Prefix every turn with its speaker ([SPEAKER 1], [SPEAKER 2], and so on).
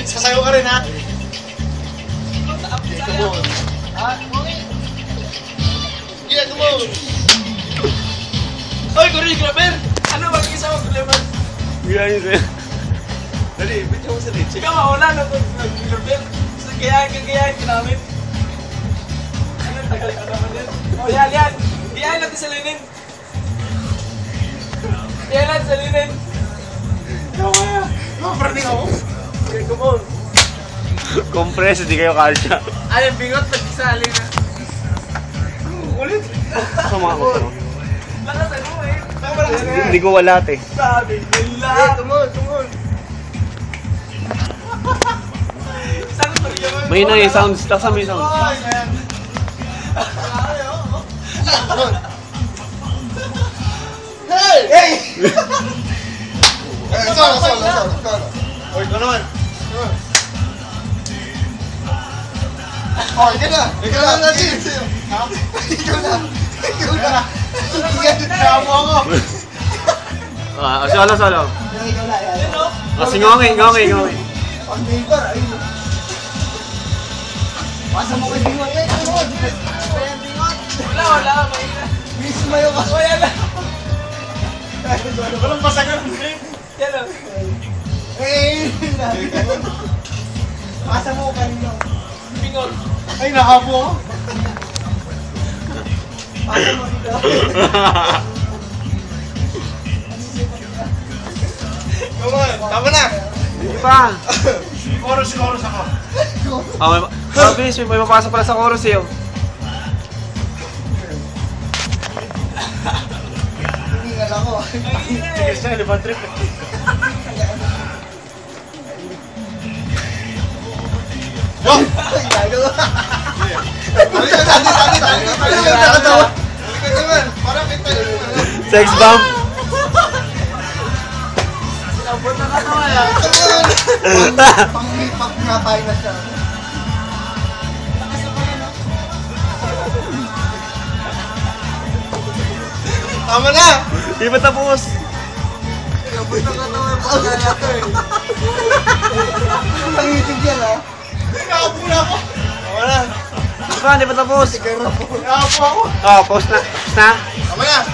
[SPEAKER 1] Sasayaw ka rin, ha?
[SPEAKER 2] Come on.
[SPEAKER 1] Yeah, come on.
[SPEAKER 3] Oy, choreographer! Ano mag-isa mo problema?
[SPEAKER 2] Ganyan sa'yo.
[SPEAKER 1] Dali, bityo mo sa leche.
[SPEAKER 3] Ikaw mauna na ito, choreographer. So, gayahin ka namin. Ano, tagal ka naman yan. O, yan. Gayahin natin sa linin. Gayahin natin sa linin. Ikaw kaya.
[SPEAKER 1] Maparning ako.
[SPEAKER 3] Okay, come on.
[SPEAKER 2] Compress, hindi kayo kalsya.
[SPEAKER 3] Ay, ang bingot, nag-isali na.
[SPEAKER 1] Ulit.
[SPEAKER 2] Sama ako to.
[SPEAKER 3] Lakas ano eh.
[SPEAKER 2] Hindi ko wala eh.
[SPEAKER 3] Sabi nila.
[SPEAKER 1] Yeah, come on.
[SPEAKER 3] Saan ko rin yun?
[SPEAKER 2] May na yung sounds. Taksa mo yung sounds.
[SPEAKER 1] Come on. Hey! Solo. Oy, ikaw naman. Oh, ikaw na. Ikaw na. Nakapo ako.
[SPEAKER 2] Solo.
[SPEAKER 3] Ano?
[SPEAKER 2] Singongi.
[SPEAKER 1] Ang neighbor, ayun. Pasa mo kay Bingot.
[SPEAKER 3] Wala. Mahina.
[SPEAKER 1] Miss mayo ka.
[SPEAKER 3] O, yan lang.
[SPEAKER 1] Walang pasagan.
[SPEAKER 3] Yan lang.
[SPEAKER 1] Pasa mo kanino.
[SPEAKER 3] Bingot.
[SPEAKER 1] Ay, nakapo ako. Pasa mo dito. Come on, tama na.
[SPEAKER 2] Hindi pa.
[SPEAKER 1] Chorus ako.
[SPEAKER 2] Mabilis, may mapasok pala sa chorus eh.
[SPEAKER 1] Hiningal ako.
[SPEAKER 3] Sige
[SPEAKER 1] siya, elephant trip. Wow! Gagawa.
[SPEAKER 2] Sex bomb.
[SPEAKER 3] Labot na katawan ah.
[SPEAKER 1] Pang-hip-hop nga tayo na siya. Tama na!
[SPEAKER 2] Di ba tapos?
[SPEAKER 1] Labot na katawan pa kaya to eh. Nangitig yan ah. Nakapula ako. Tama na.
[SPEAKER 2] Di ba tapos?
[SPEAKER 1] Nakapo ako.
[SPEAKER 2] Pause na.
[SPEAKER 1] Tama na.